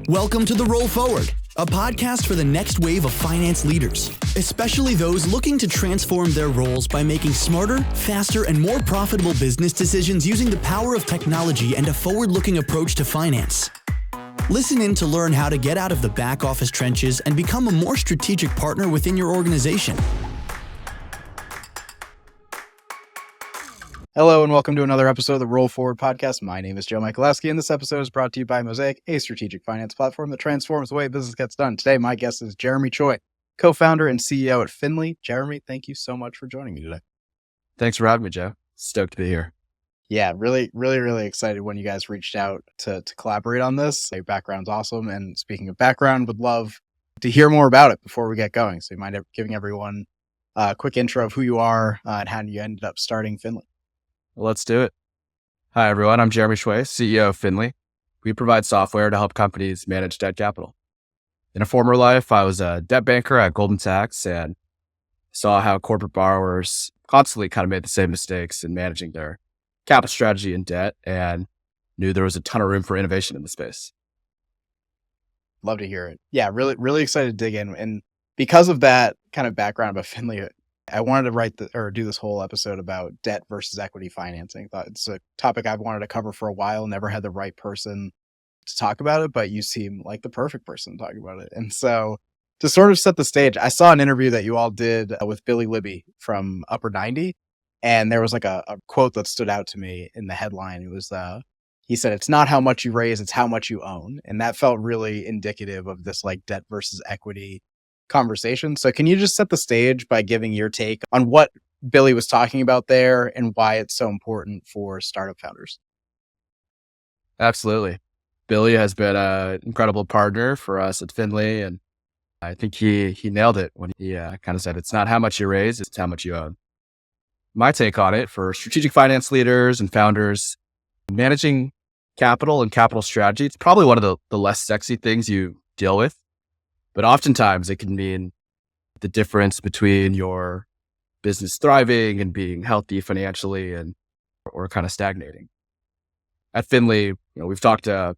Welcome to The Roll Forward, a podcast for the next wave of finance leaders, especially those looking to transform their roles by making smarter, faster, and more profitable business decisions using the power of technology and a forward-looking approach to finance. Listen in to learn how to get out of the back office trenches and become a more strategic partner within your organization. Hello and welcome to another episode of the Roll Forward podcast. My name is Joe Michalowski and this episode is brought to you by Mosaic, a strategic finance platform that transforms the way business gets done. Today, my guest is Jeremy Tsui, co-founder and CEO at Finley. Jeremy, thank you so much for joining me today. Thanks for having me, Joe. Stoked to be here. Yeah, really excited when you guys reached out to collaborate on this. Your background's awesome. And speaking of background, would love to hear more about it before we get going. So you mind giving everyone a quick intro of who you are and how you ended up starting Finley? Well, let's do it. Hi, everyone. I'm Jeremy Tsui, CEO of Finley. We provide software to help companies manage debt capital. In a former life, I was a debt banker at Goldman Sachs and saw how corporate borrowers constantly kind of made the same mistakes in managing their capital strategy and debt, and knew there was a ton of room for innovation in the space. Love to hear it. Yeah, really excited to dig in. And because of that kind of background about Finley, I wanted to do this whole episode about debt versus equity financing. Thought it's a topic I've wanted to cover for a while, never had the right person to talk about it, but you seem like the perfect person to talk about it. And so to sort of set the stage, I saw an interview that you all did with Billy Libby from Upper 90. And there was like a quote that stood out to me in the headline. It was, he said, "It's not how much you raise, it's how much you own." And that felt really indicative of this like debt versus equity conversation. So can you just set the stage by giving your take on what Billy was talking about there and why it's so important for startup founders? Absolutely. Billy has been an incredible partner for us at Finley, and I think he nailed it when he kind of said, "It's not how much you raise, it's how much you own." My take on it for strategic finance leaders and founders, managing capital and capital strategy, it's probably one of the less sexy things you deal with. But oftentimes it can mean the difference between your business thriving and being healthy financially or kind of stagnating. At Finley, we've talked to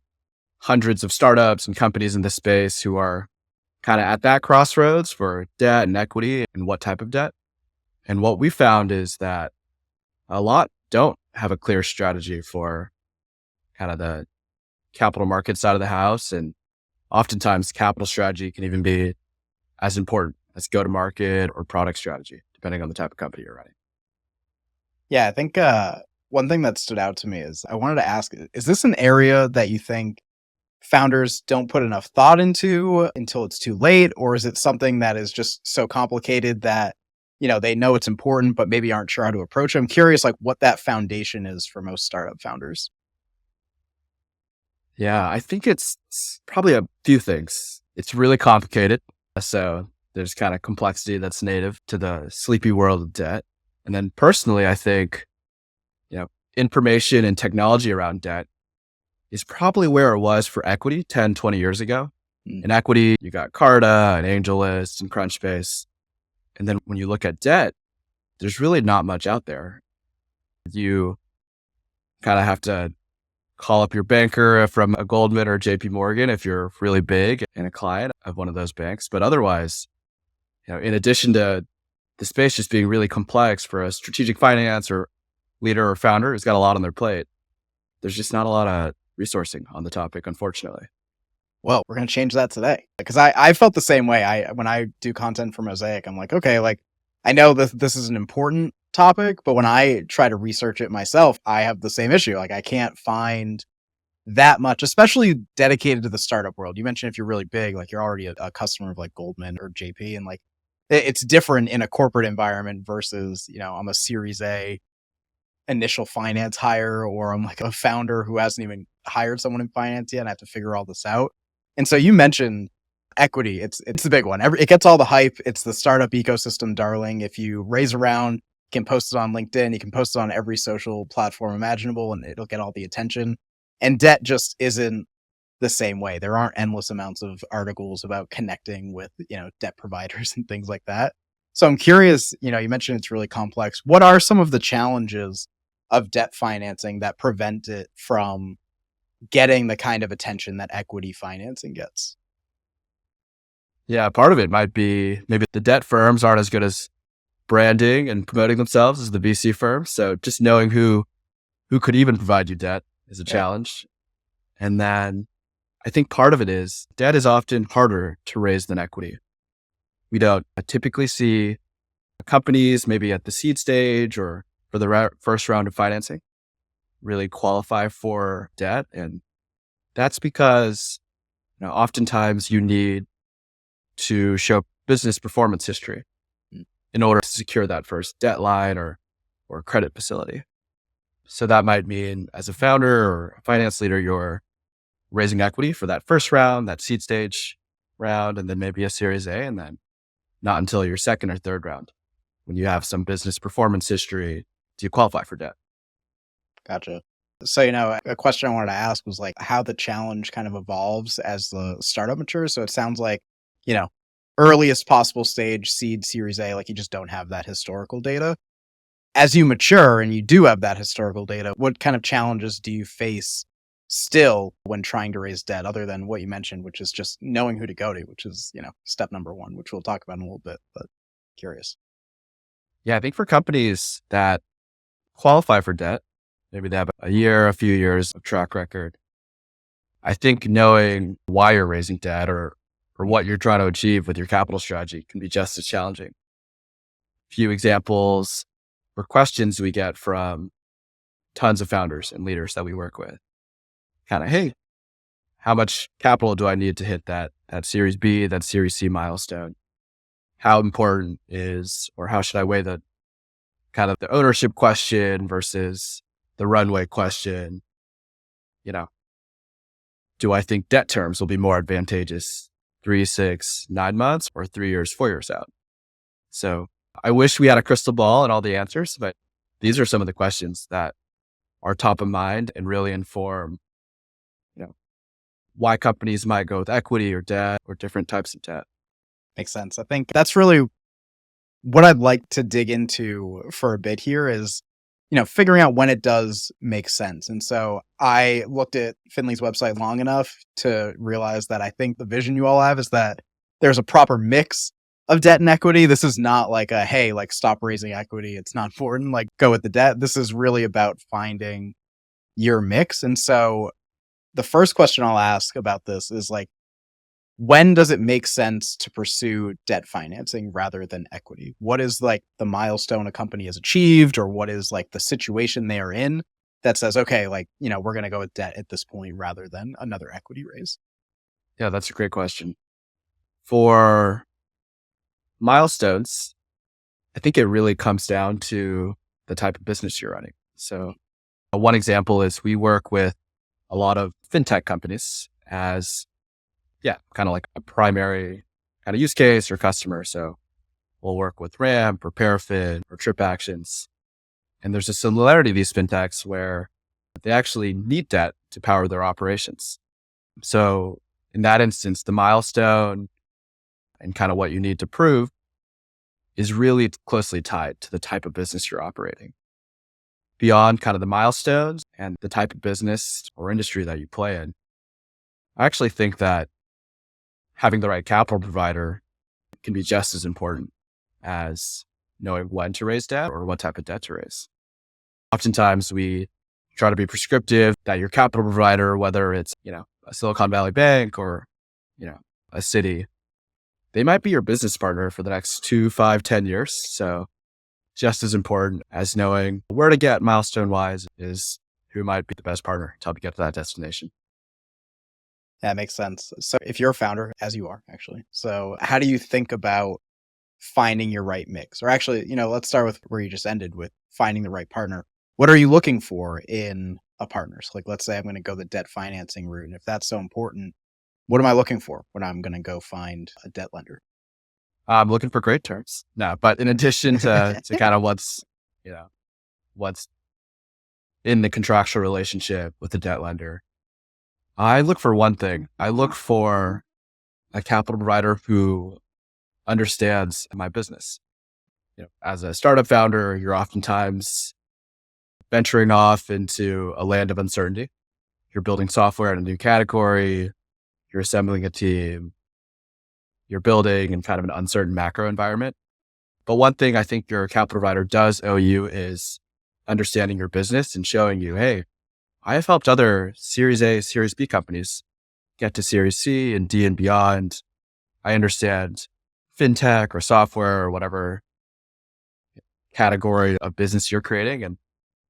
hundreds of startups and companies in this space who are kind of at that crossroads for debt and equity and what type of debt. And what we found is that a lot don't have a clear strategy for kind of the capital market side of the house. And oftentimes capital strategy can even be as important as go-to-market or product strategy, depending on the type of company you're running. Yeah, I think one thing that stood out to me is I wanted to ask, is this an area that you think founders don't put enough thought into until it's too late? Or is it something that is just so complicated that, they know it's important, but maybe aren't sure how to approach it? I'm curious, like what that foundation is for most startup founders. Yeah, I think it's probably a few things. It's really complicated. So there's kind of complexity that's native to the sleepy world of debt. And then personally, I think, information and technology around debt is probably where it was for equity 10, 20 years ago. In equity, you got Carta and AngelList and Crunchbase. And then when you look at debt, there's really not much out there. You kind of have to call up your banker from a Goldman or JP Morgan if you're really big and a client of one of those banks. But otherwise, in addition to the space just being really complex for a strategic finance or leader or founder who's got a lot on their plate, there's just not a lot of resourcing on the topic, unfortunately. Well, we're going to change that today because I felt the same way. When I do content for Mosaic, I'm like, okay, like I know that this is an important topic, but when I try to research it myself, I have the same issue. Like I can't find that much, especially dedicated to the startup world. You mentioned if you're really big, like you're already a customer of like Goldman or JP, and like it's different in a corporate environment versus, I'm a Series A initial finance hire, or I'm like a founder who hasn't even hired someone in finance yet and I have to figure all this out. And so you mentioned equity. It's the big one. It gets all the hype. It's the startup ecosystem darling. If you raise around, you can post it on LinkedIn, you can post it on every social platform imaginable, and it'll get all the attention. And debt just isn't the same way. There aren't endless amounts of articles about connecting with, debt providers and things like that. So I'm curious, you mentioned it's really complex. What are some of the challenges of debt financing that prevent it from getting the kind of attention that equity financing gets? Yeah, part of it might be maybe the debt firms aren't as good as branding and promoting themselves as the VC firms. So just knowing who could even provide you debt is a Yeah. challenge. And then I think part of it is debt is often harder to raise than equity. We don't typically see companies maybe at the seed stage or for the first round of financing really qualify for debt. And that's because oftentimes you need to show business performance history in order to secure that first debt line or credit facility. So that might mean as a founder or a finance leader, you're raising equity for that first round, that seed stage round, and then maybe a Series A, and then not until your second or third round, when you have some business performance history, do you qualify for debt. Gotcha. So, a question I wanted to ask was like how the challenge kind of evolves as the startup matures. So it sounds like, earliest possible stage, seed, Series A, like you just don't have that historical data. As you mature and you do have that historical data, what kind of challenges do you face still when trying to raise debt other than what you mentioned, which is just knowing who to go to, which is, step number one, which we'll talk about in a little bit, but curious. Yeah, I think for companies that qualify for debt, maybe they have a few years of track record. I think knowing why you're raising debt or what you're trying to achieve with your capital strategy can be just as challenging. A few examples or questions we get from tons of founders and leaders that we work with. Kind of, hey, how much capital do I need to hit that Series B, that Series C milestone? How important is, or how should I weigh the kind of the ownership question versus the runway question? Do I think debt terms will be more advantageous 3, 6, 9 months or 3 years, 4 years out? So I wish we had a crystal ball and all the answers, but these are some of the questions that are top of mind and really inform, why companies might go with equity or debt or different types of debt. Makes sense. I think that's really what I'd like to dig into for a bit here is, figuring out when it does make sense. And so I looked at Finley's website long enough to realize that I think the vision you all have is that there's a proper mix of debt and equity. This is not like hey, like stop raising equity. It's not important. Like go with the debt. This is really about finding your mix. And so the first question I'll ask about this is like, when does it make sense to pursue debt financing rather than equity? What is like the milestone a company has achieved, or what is like the situation they are in that says, okay, like, we're going to go with debt at this point rather than another equity raise? Yeah, that's a great question. For milestones, I think it really comes down to the type of business you're running. So one example is we work with a lot of fintech companies as kind of like a primary kind of use case or customer. So we'll work with Ramp or Parafin or Trip Actions. And there's a similarity to these fintechs where they actually need debt to power their operations. So in that instance, the milestone and kind of what you need to prove is really closely tied to the type of business you're operating. Beyond kind of the milestones and the type of business or industry that you play in, I actually think that having the right capital provider can be just as important as knowing when to raise debt or what type of debt to raise. Oftentimes we try to be prescriptive that your capital provider, whether it's, a Silicon Valley bank or, a city, they might be your business partner for the next 2, 5, 10 years. So just as important as knowing where to get milestone wise is who might be the best partner to help you get to that destination. That makes sense. So if you're a founder, as you are actually, so how do you think about finding your right mix? Or actually, let's start with where you just ended with finding the right partner. What are you looking for in a partner? So like, let's say I'm going to go the debt financing route. And if that's so important, what am I looking for when I'm going to go find a debt lender? I'm looking for great terms. No, but in addition to kind of what's in the contractual relationship with the debt lender, I look for one thing. I look for a capital provider who understands my business. As a startup founder, you're oftentimes venturing off into a land of uncertainty, you're building software in a new category, you're assembling a team, you're building in kind of an uncertain macro environment. But one thing I think your capital provider does owe you is understanding your business and showing you, hey, I have helped other Series A, Series B companies get to Series C and D and beyond. I understand fintech or software or whatever category of business you're creating, and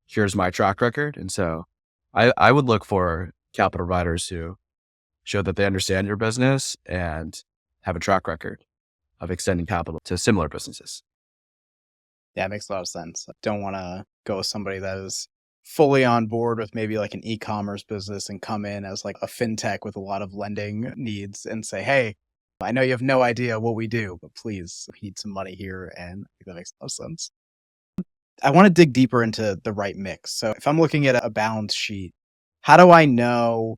here's my track record. And so I would look for capital providers who show that they understand your business and have a track record of extending capital to similar businesses. Yeah, it makes a lot of sense. I don't want to go with somebody that is fully on board with maybe like an e-commerce business and come in as like a fintech with a lot of lending needs and say, hey, I know you have no idea what we do, but please need some money here. And I think that makes a lot of sense. I want to dig deeper into the right mix. So if I'm looking at a balance sheet, how do I know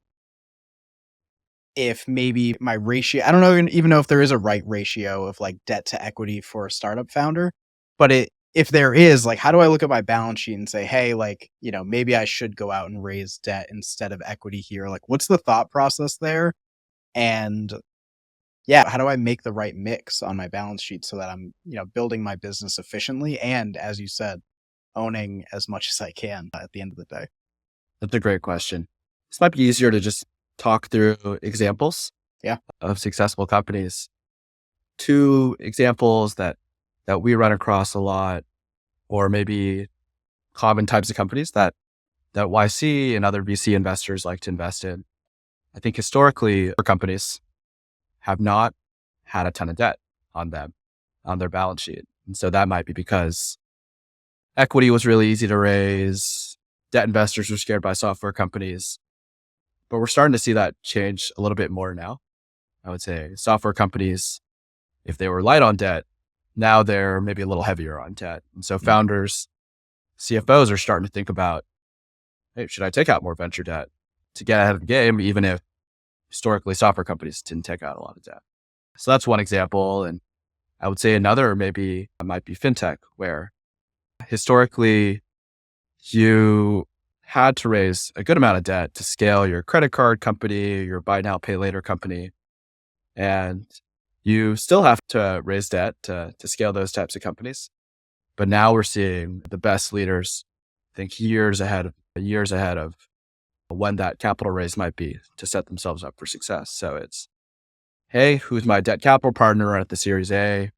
if maybe my ratio, I don't know even know if there is a right ratio of like debt to equity for a startup founder, but if there is, like, how do I look at my balance sheet and say, hey, like, maybe I should go out and raise debt instead of equity here? Like, what's the thought process there? And yeah, how do I make the right mix on my balance sheet so that I'm, building my business efficiently and, as you said, owning as much as I can at the end of the day? That's a great question. This might be easier to just talk through examples of successful companies. Two examples that we run across a lot, or maybe common types of companies that YC and other VC investors like to invest in. I think historically, companies have not had a ton of debt on them, on their balance sheet. And so that might be because equity was really easy to raise. Debt investors were scared by software companies. But we're starting to see that change a little bit more now. I would say software companies, if they were light on debt, now they're maybe a little heavier on debt. And so founders, CFOs are starting to think about, hey, should I take out more venture debt to get ahead of the game, even if historically software companies didn't take out a lot of debt? So that's one example. And I would say another maybe might be fintech, where historically you had to raise a good amount of debt to scale your credit card company, your buy now, pay later company. And you still have to raise debt to scale those types of companies. But now we're seeing the best leaders think years ahead of when that capital raise might be to set themselves up for success. So it's, hey, who's my debt capital partner at the Series A?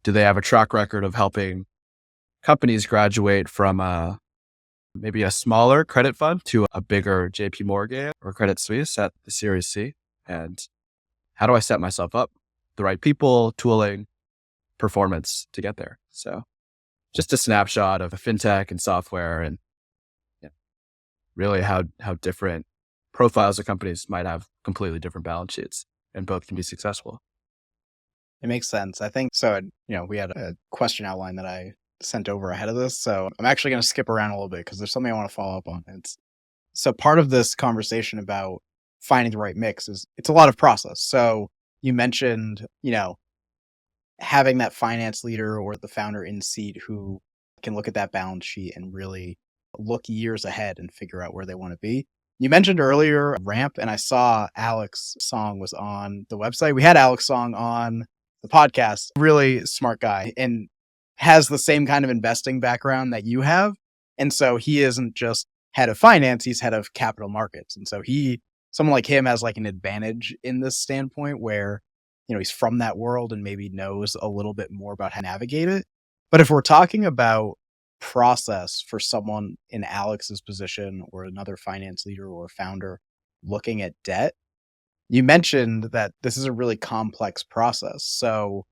Do they have a track record of helping companies graduate from maybe a smaller credit fund to a bigger JP Morgan or Credit Suisse at the Series C? And how do I set myself up? The right people, tooling, performance to get there. So just a snapshot of a fintech and software, and really how different profiles of companies might have completely different balance sheets, and both can be successful. It makes sense. I think so. We had a question outline that I sent over ahead of this. So I'm actually going to skip around a little bit because there's something I want to follow up on. So part of this conversation about finding the right mix is it's a lot of process. So you mentioned, having that finance leader or the founder in seat who can look at that balance sheet and really look years ahead and figure out where they want to be. You mentioned earlier Ramp, and I saw Alex Song was on the website. We had Alex Song on the podcast, really smart guy, and has the same kind of investing background that you have. And so he isn't just head of finance, he's head of capital markets. And so someone like him has like an advantage in this standpoint where, he's from that world and maybe knows a little bit more about how to navigate it. But if we're talking about process for someone in Alex's position or another finance leader or founder looking at debt, you mentioned that this is a really complex process. So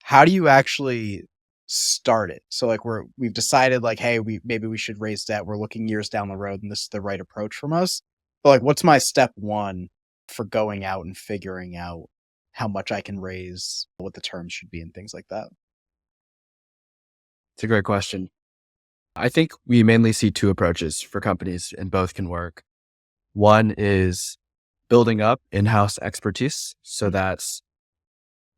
how do you actually start it? So like we've decided like, hey, maybe we should raise debt. We're looking years down the road and this is the right approach from us. But like, what's my step one for going out and figuring out how much I can raise, what the terms should be and things like that? It's a great question. I think we mainly see two approaches for companies, and both can work. One is building up in-house expertise. So that's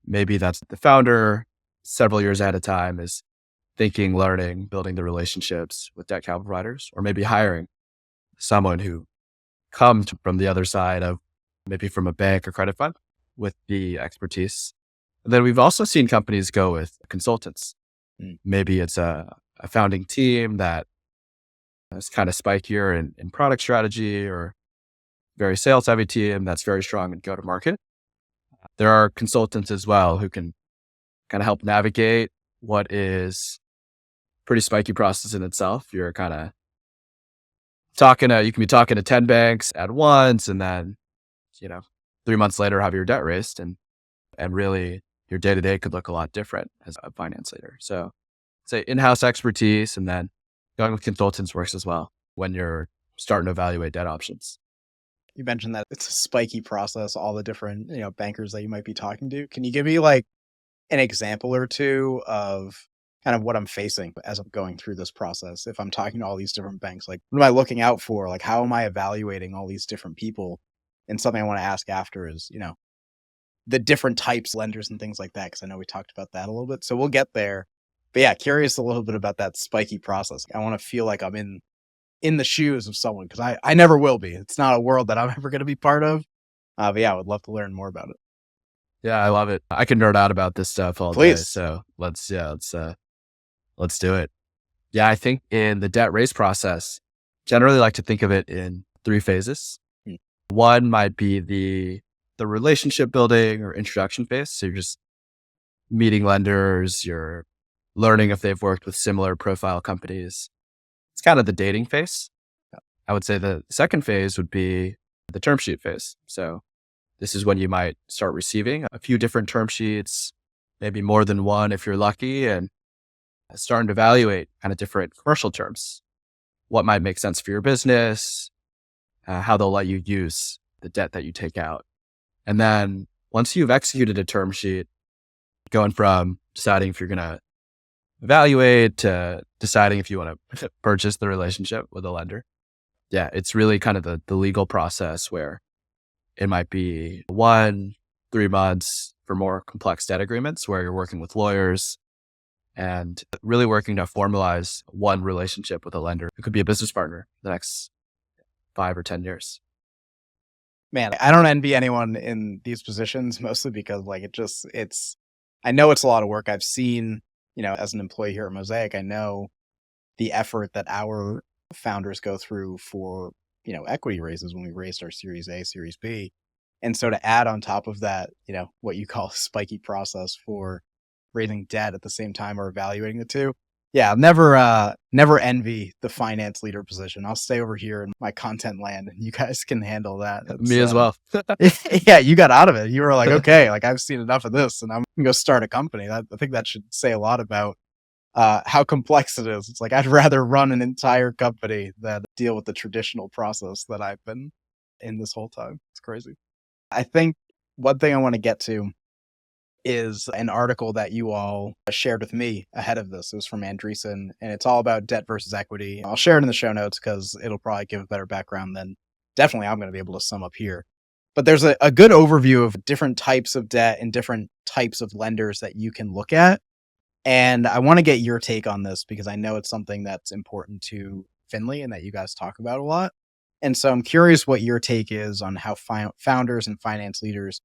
the founder several years at a time is thinking, learning, building the relationships with debt capital providers, or maybe hiring someone who come from the other side of maybe from a bank or credit fund with the expertise. And then we've also seen companies go with consultants. Maybe it's a founding team that is kind of spikier in product strategy, or very sales heavy team that's very strong in go to market. There are consultants as well who can kind of help navigate what is pretty spiky process in itself. You're kind of you can be talking to 10 banks at once, and then, 3 months later have your debt raised, and really your day to day could look a lot different as a finance leader. So say in-house expertise, and then going with consultants works as well when you're starting to evaluate debt options. You mentioned that it's a spiky process, all the different, bankers that you might be talking to. Can you give me like an example or two of kind of what I'm facing as I'm going through this process? If I'm talking to all these different banks, like what am I looking out for? Like, how am I evaluating all these different people? And something I want to ask after is, the different types, lenders and things like that, because I know we talked about that a little bit. So we'll get there. But yeah, curious a little bit about that spiky process. I want to feel like I'm in the shoes of someone, because I never will be. It's not a world that I'm ever going to be part of. But yeah, I would love to learn more about it. Yeah, I love it. I can nerd out about this stuff all day. So let's do it. Yeah, I think in the debt raise process, generally like to think of it in 3 phases. One might be the relationship building or introduction phase. So you're just meeting lenders, you're learning if they've worked with similar profile companies. It's kind of the dating phase. I would say the second phase would be the term sheet phase. So this is when you might start receiving a few different term sheets, maybe more than one if you're lucky, and starting to evaluate kind of different commercial terms. What might make sense for your business, how they'll let you use the debt that you take out. And then once you've executed a term sheet, going from deciding if you're going to evaluate to deciding if you want to purchase the relationship with a lender. Yeah, it's really kind of the legal process where it might be 1-3 months for more complex debt agreements where you're working with lawyers and really working to formalize one relationship with a lender who could be a business partner the next 5 or 10 years. Man, I don't envy anyone in these positions, mostly because I know it's a lot of work. I've seen, as an employee here at Mosaic, I know the effort that our founders go through for, equity raises when we raised our Series A, Series B. And so to add on top of that, what you call a spiky process for raising debt at the same time or evaluating the two. Yeah, I'll never envy the finance leader position. I'll stay over here in my content land, and you guys can handle that. Me as well. Yeah, you got out of it. You were like, okay, like I've seen enough of this, and I'm gonna go start a company. I think that should say a lot about how complex it is. It's like I'd rather run an entire company than deal with the traditional process that I've been in this whole time. It's crazy. I think one thing I want to get to is an article that you all shared with me ahead of this. It was from Andreessen, and it's all about debt versus equity. I'll share it in the show notes because it'll probably give a better background than definitely I'm going to be able to sum up here. But there's a good overview of different types of debt and different types of lenders that you can look at. And I want to get your take on this because I know it's something that's important to Finley and that you guys talk about a lot. And so I'm curious what your take is on how founders and finance leaders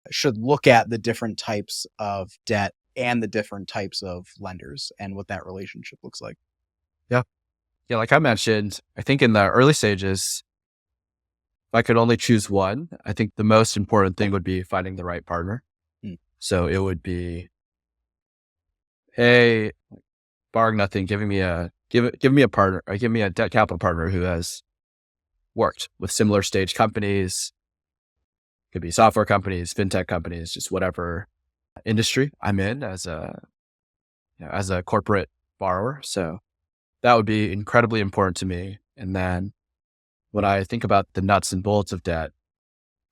should look at the different types of debt and the different types of lenders and what that relationship looks like. Yeah. Yeah. Like I mentioned, I think in the early stages, if I could only choose one, I think the most important thing would be finding the right partner. So it would be, hey, barring nothing, give me a partner, or give me a debt capital partner who has worked with similar stage companies. Could be software companies, fintech companies, just whatever industry I'm in as a corporate borrower. So that would be incredibly important to me. And then when I think about the nuts and bolts of debt,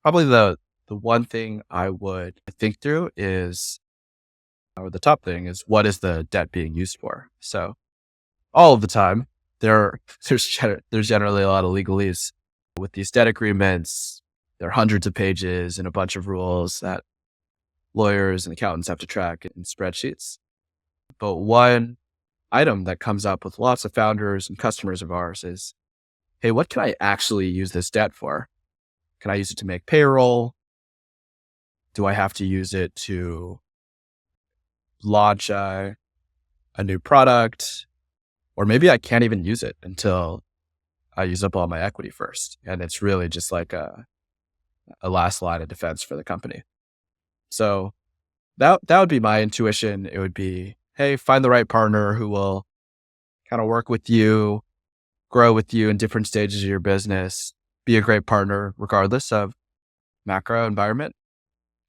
probably the one thing I would think through is, or the top thing is, what is the debt being used for? So all of the time, there's generally a lot of legalese with these debt agreements. There are hundreds of pages and a bunch of rules that lawyers and accountants have to track in spreadsheets. But one item that comes up with lots of founders and customers of ours is hey, what can I actually use this debt for? Can I use it to make payroll? Do I have to use it to launch a new product? Or maybe I can't even use it until I use up all my equity first. And it's really just like a last line of defense for the company. So that would be my intuition. It would be, hey, find the right partner who will kind of work with you, grow with you in different stages of your business, be a great partner regardless of macro environment.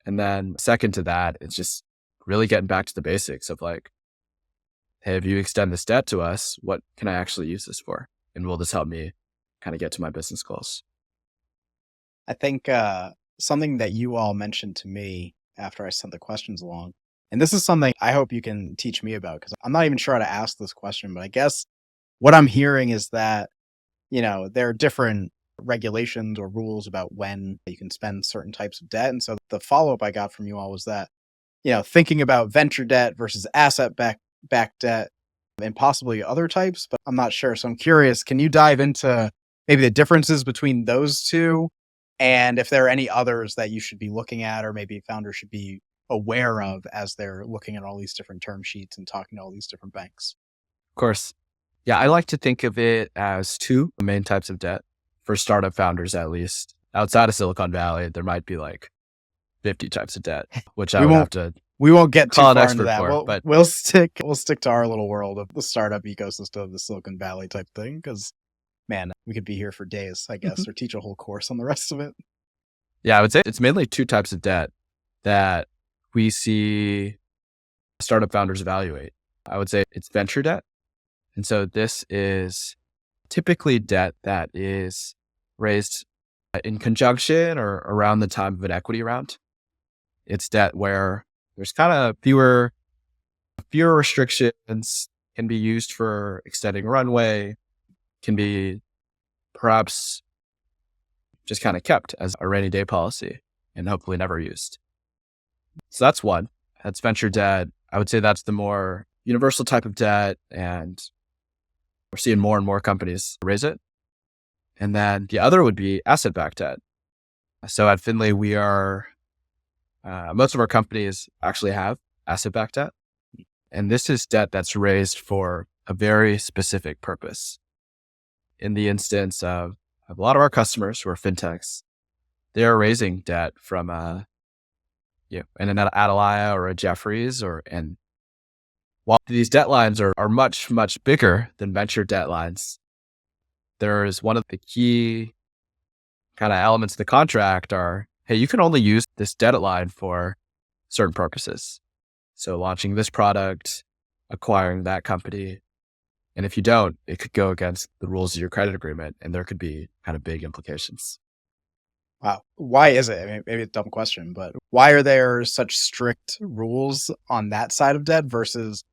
And then second to that, it's just really getting back to the basics of like, hey, if you extend this debt to us, what can I actually use this for? And will this help me kind of get to my business goals? I think something that you all mentioned to me after I sent the questions along, and this is something I hope you can teach me about because I'm not even sure how to ask this question, but I guess what I'm hearing is that, there are different regulations or rules about when you can spend certain types of debt. And so the follow-up I got from you all was that, thinking about venture debt versus asset-backed debt and possibly other types, but I'm not sure. So I'm curious, can you dive into maybe the differences between those two? And if there are any others that you should be looking at, or maybe founders should be aware of as they're looking at all these different term sheets and talking to all these different banks. Of course. Yeah, I like to think of it as two main types of debt for startup founders, at least. Outside of Silicon Valley, there might be like 50 types of debt, which I would have to We won't get too call an far into expert that. for. But We'll stick to our little world of the startup ecosystem of the Silicon Valley type thing, because man, we could be here for days, I guess, or teach a whole course on the rest of it. yeah, I would say it's mainly two types of debt that we see startup founders evaluate. I would say it's venture debt. And so this is typically debt that is raised in conjunction or around the time of an equity round. It's debt where there's kind of fewer restrictions, can be used for extending runway, can be perhaps just kind of kept as a rainy day policy and hopefully never used. So that's one. That's venture debt. I would say that's the more universal type of debt, and we're seeing more and more companies raise it. And then the other would be asset-backed debt. So at Finley, we are, most of our companies actually have asset-backed debt. And this is debt that's raised for a very specific purpose. In the instance of a lot of our customers who are fintechs, they are raising debt from an Atalaya or a Jeffries, and while these debt lines are much, much bigger than venture debt lines, there is one of the key kind of elements of the contract are, hey, you can only use this debt line for certain purposes. So launching this product, acquiring that company. And if you don't, it could go against the rules of your credit agreement, and there could be kind of big implications. Wow. Why is it? I mean, maybe it's a dumb question, but why are there such strict rules on that side of debt versus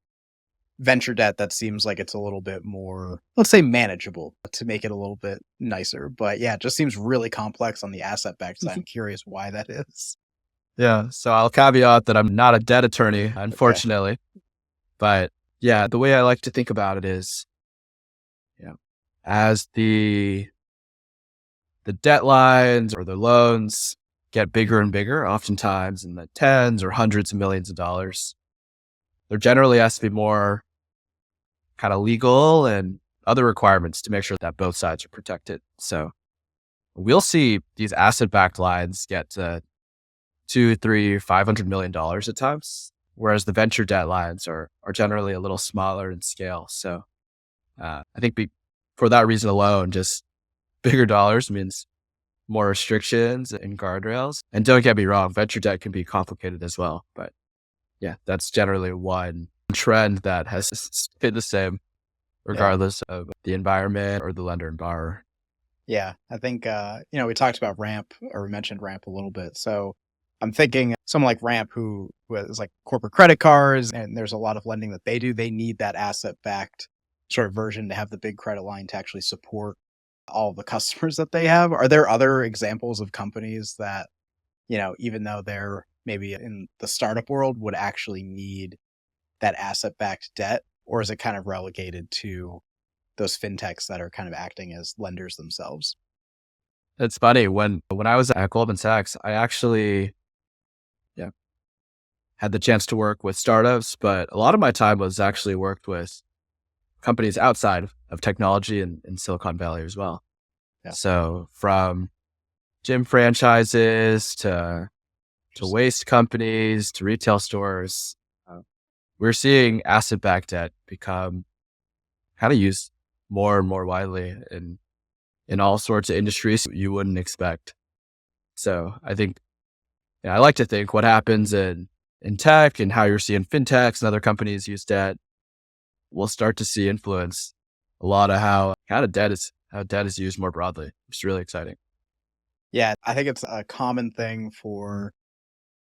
venture debt that seems like it's a little bit more, let's say, manageable, to make it a little bit nicer? But yeah, it just seems really complex on the asset-backed side. I'm curious why that is. Yeah. So I'll caveat that I'm not a debt attorney, unfortunately. Okay. But yeah, the way I like to think about it is, as the debt lines or the loans get bigger and bigger, oftentimes in the tens or hundreds of millions of dollars, there generally has to be more kind of legal and other requirements to make sure that both sides are protected. So we'll see these asset-backed lines get to $200, $300, $500 million at times, whereas the venture debt lines are generally a little smaller in scale. So I think for that reason alone, just bigger dollars means more restrictions and guardrails. And don't get me wrong, venture debt can be complicated as well. But yeah, that's generally one trend that has stayed the same regardless of the environment or the lender and borrower. Yeah, I think, we talked about Ramp, or we mentioned Ramp a little bit. So I'm thinking someone like Ramp who has like corporate credit cards, and there's a lot of lending that they do. They need that asset-backed sort of version to have the big credit line to actually support all the customers that they have. Are there other examples of companies that, even though they're maybe in the startup world, would actually need that asset-backed debt? Or is it kind of relegated to those fintechs that are kind of acting as lenders themselves. It's funny when I was at Goldman Sachs, I actually had the chance to work with startups, but a lot of my time was actually worked with companies outside of technology in Silicon Valley as well. Yeah. So from gym franchises to waste companies to retail stores, we're seeing asset-backed debt become kind of used more and more widely in all sorts of industries you wouldn't expect. So I think, I like to think what happens in tech and how you're seeing fintechs and other companies use debt, we'll start to see influence a lot of how debt is used more broadly. It's really exciting. Yeah, I think it's a common thing for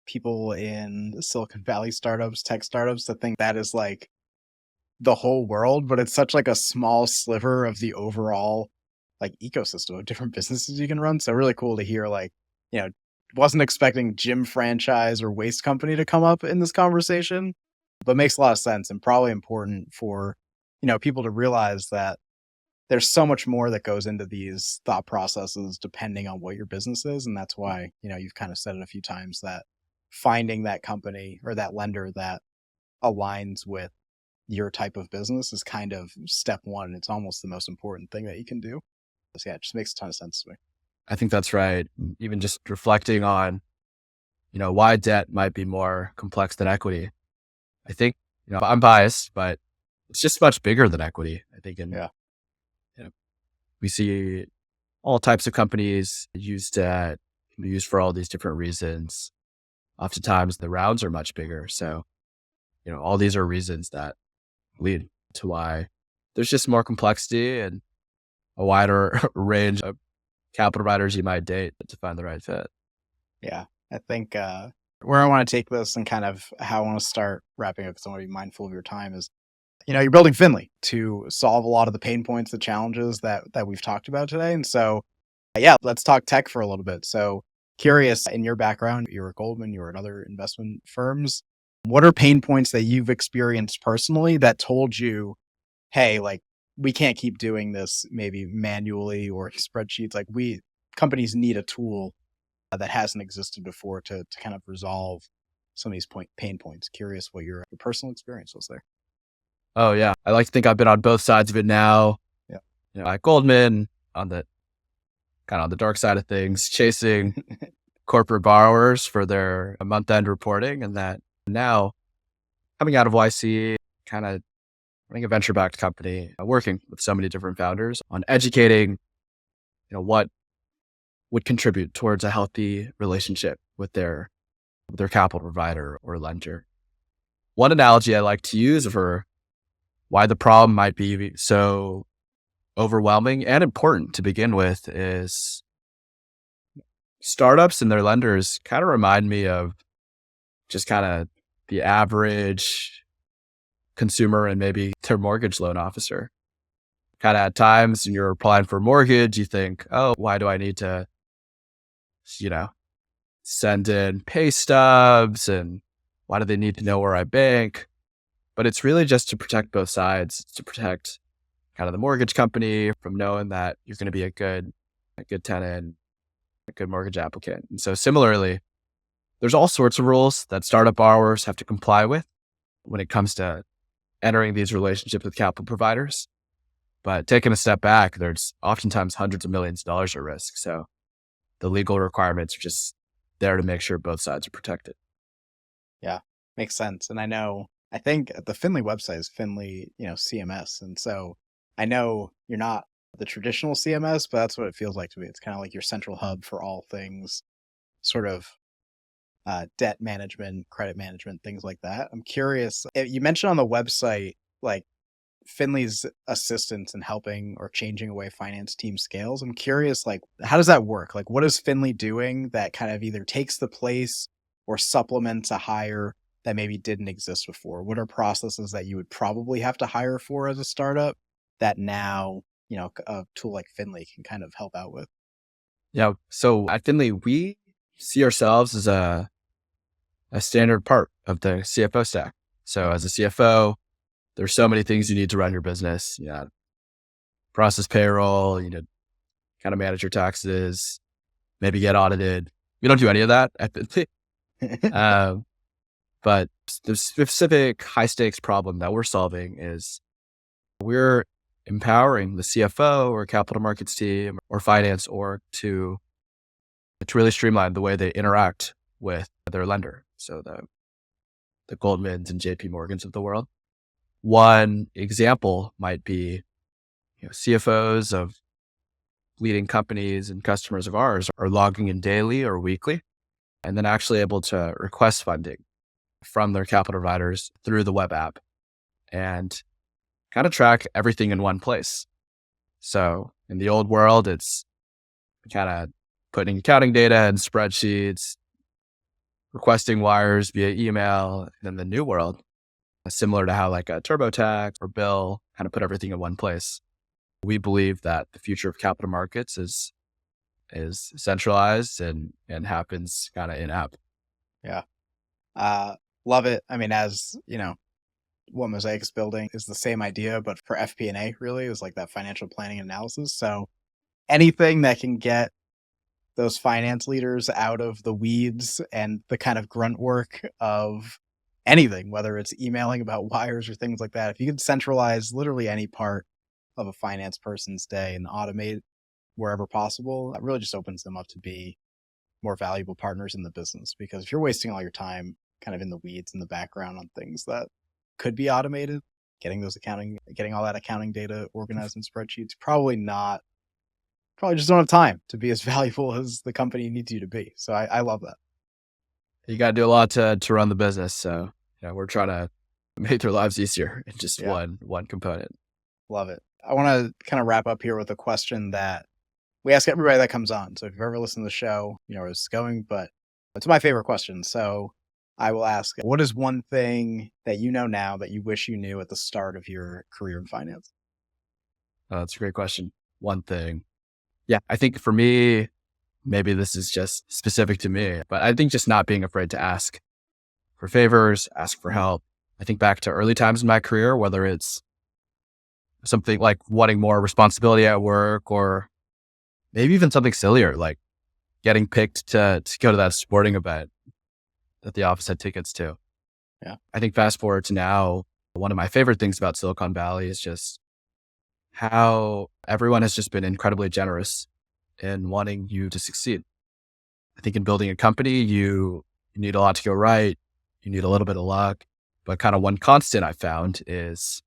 people in Silicon Valley startups, tech startups, to think that is like the whole world, but it's such like a small sliver of the overall like ecosystem of different businesses you can run. So really cool to hear like, wasn't expecting gym franchise or waste company to come up in this conversation, but makes a lot of sense and probably important for, people to realize that there's so much more that goes into these thought processes depending on what your business is. And that's why, you've kind of said it a few times that finding that company or that lender that aligns with your type of business is kind of step one. It's almost the most important thing that you can do. So yeah, it just makes a ton of sense to me. I think that's right. Even just reflecting on, why debt might be more complex than equity. I think, I'm biased, but it's just much bigger than equity. I think we see all types of companies use debt, can be used for all these different reasons. Oftentimes the rounds are much bigger. So, all these are reasons that lead to why there's just more complexity and a wider range of capital providers you might date to find the right fit. Yeah. I think where I want to take this and kind of how I want to start wrapping up, because I want to be mindful of your time, is, you're building Finley to solve a lot of the pain points, the challenges that we've talked about today. And so, yeah, let's talk tech for a little bit. So curious, in your background, you were at Goldman, you were at other investment firms. What are pain points that you've experienced personally that told you, hey, like, we can't keep doing this maybe manually or spreadsheets. Like companies need a tool that hasn't existed before to kind of resolve some of these pain points. Curious what your personal experience was there. Oh yeah. I like to think I've been on both sides of it now. Yeah. At Goldman on the dark side of things, chasing corporate borrowers for their month-end reporting, and that now coming out of YC, kind of running a venture-backed company, working with so many different founders on educating, what would contribute towards a healthy relationship with their capital provider or lender. One analogy I like to use for why the problem might be so overwhelming and important to begin with is startups and their lenders kind of remind me of just kind of the average consumer and maybe their mortgage loan officer. Kind of at times when you're applying for a mortgage, you think, oh, why do I need to, send in pay stubs, and why do they need to know where I bank? But it's really just to protect both sides. It's to protect kind of the mortgage company from knowing that you're going to be a good tenant, a good mortgage applicant. And so similarly, there's all sorts of rules that startup borrowers have to comply with when it comes to entering these relationships with capital providers. But taking a step back, there's oftentimes hundreds of millions of dollars at risk. So the legal requirements are just there to make sure both sides are protected. Yeah, makes sense. And I think the Finley website is Finley, CMS. And so I know you're not the traditional CMS, but that's what it feels like to me. It's kind of like your central hub for all things sort of debt management, credit management, things like that. I'm curious, you mentioned on the website, like Finley's assistance in helping or changing a way finance team scales. I'm curious, like, how does that work? Like, what is Finley doing that kind of either takes the place or supplements a hire that maybe didn't exist before? What are processes that you would probably have to hire for as a startup that now, a tool like Finley can kind of help out with? Yeah. So at Finley, we see ourselves as a standard part of the CFO stack. So as a CFO, there's so many things you need to run your business. process payroll, you know, kind of manage your taxes, maybe get audited. We don't do any of that at Finley. But the specific high stakes problem that we're solving is we're empowering the CFO or capital markets team or finance org to really streamline the way they interact with their lender. So the Goldmans and JP Morgans of the world. One example might be, you know, CFOs of leading companies and customers of ours are logging in daily or weekly and then actually able to request funding from their capital providers through the web app and kind of track everything in one place. So in the old world, it's kind of putting accounting data in spreadsheets, requesting wires via email. And in the new world, similar to how like a TurboTax or Bill kind of put everything in one place. We believe that the future of capital markets is centralized and happens kind of in app. Yeah. Love it. I mean, as you know, what Mosaic is building is the same idea, but for FP&A really is like that financial planning and analysis. So anything that can get those finance leaders out of the weeds and the kind of grunt work of anything, whether it's emailing about wires or things like that, if you could centralize literally any part of a finance person's day and automate wherever possible, that really just opens them up to be more valuable partners in the business. Because if you're wasting all your time kind of in the weeds in the background on things that could be automated, getting all that accounting data organized in spreadsheets, probably just don't have time to be as valuable as the company needs you to be. So I love that. You got to do a lot to run the business. So we're trying to make their lives easier in just one component. Love it. I want to kind of wrap up here with a question that we ask everybody that comes on. So if you've ever listened to the show, you know where it's going, but it's my favorite question. So I will ask, what is one thing that you know now that you wish you knew at the start of your career in finance? Oh, that's a great question. One thing. Yeah, I think for me, maybe this is just specific to me, but I think just not being afraid to ask for favors, ask for help. I think back to early times in my career, whether it's something like wanting more responsibility at work or maybe even something sillier, like getting picked to go to that sporting event that the office had tickets to. Yeah. I think fast forward to now, one of my favorite things about Silicon Valley is just how everyone has just been incredibly generous in wanting you to succeed. I think in building a company, you need a lot to go right. You need a little bit of luck, but kind of one constant I found is,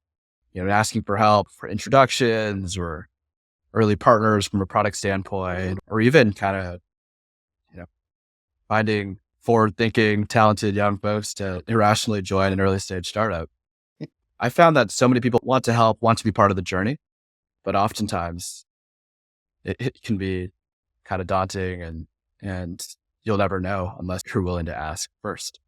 asking for help for introductions or early partners from a product standpoint, or even kind of, finding forward-thinking, talented young folks to irrationally join an early-stage startup. I found that so many people want to help, want to be part of the journey, but oftentimes it can be kind of daunting and you'll never know unless you're willing to ask first.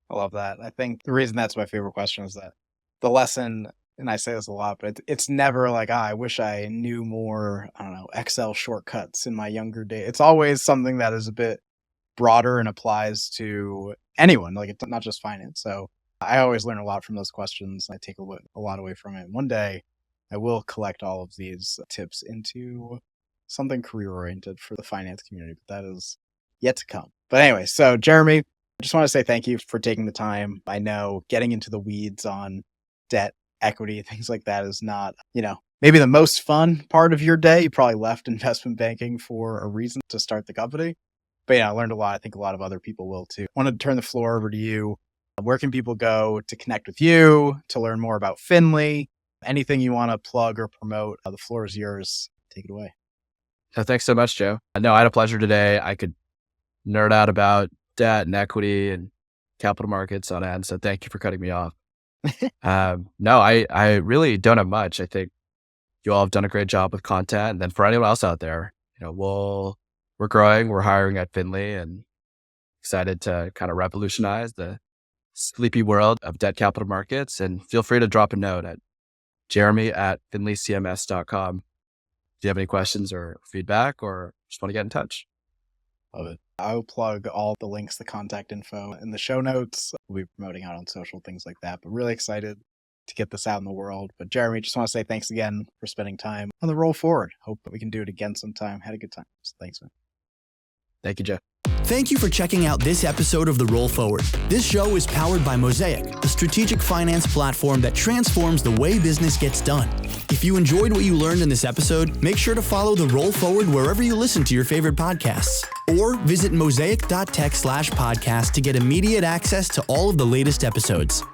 I love that. I think the reason that's my favorite question is that the lesson, and I say this a lot, but it's never like, I wish I knew more, Excel shortcuts in my younger days. It's always something that is a bit broader and applies to anyone, like it's not just finance. So I always learn a lot from those questions. I take a lot away from it. One day I will collect all of these tips into something career-oriented for the finance community, but that is yet to come. But anyway, so Jeremy, I just want to say thank you for taking the time. I know getting into the weeds on debt, equity, things like that is not, maybe the most fun part of your day. You probably left investment banking for a reason to start the company. But I learned a lot. I think a lot of other people will too. I want to turn the floor over to you. Where can people go to connect with you, to learn more about Finley? Anything you want to plug or promote, the floor is yours. Take it away. So thanks so much, Joe. No, I had a pleasure today. I could nerd out about debt and equity and capital markets on end. So thank you for cutting me off. No, I really don't have much. I think you all have done a great job with content. And then for anyone else out there, we're growing, we're hiring at Finley and excited to kind of revolutionize the sleepy world of debt capital markets. And feel free to drop a note at jeremy@finleycms.com. Do you have any questions or feedback or just want to get in touch? Love it. I'll plug all the links, the contact info in the show notes. We'll be promoting out on social, things like that, but really excited to get this out in the world. But Jeremy, just want to say thanks again for spending time on the Roll Forward. Hope that we can do it again sometime. Had a good time. So thanks, man. Thank you, Joe. Thank you for checking out this episode of The Roll Forward. This show is powered by Mosaic, a strategic finance platform that transforms the way business gets done. If you enjoyed what you learned in this episode, make sure to follow The Roll Forward wherever you listen to your favorite podcasts. Or visit mosaic.tech/podcast to get immediate access to all of the latest episodes.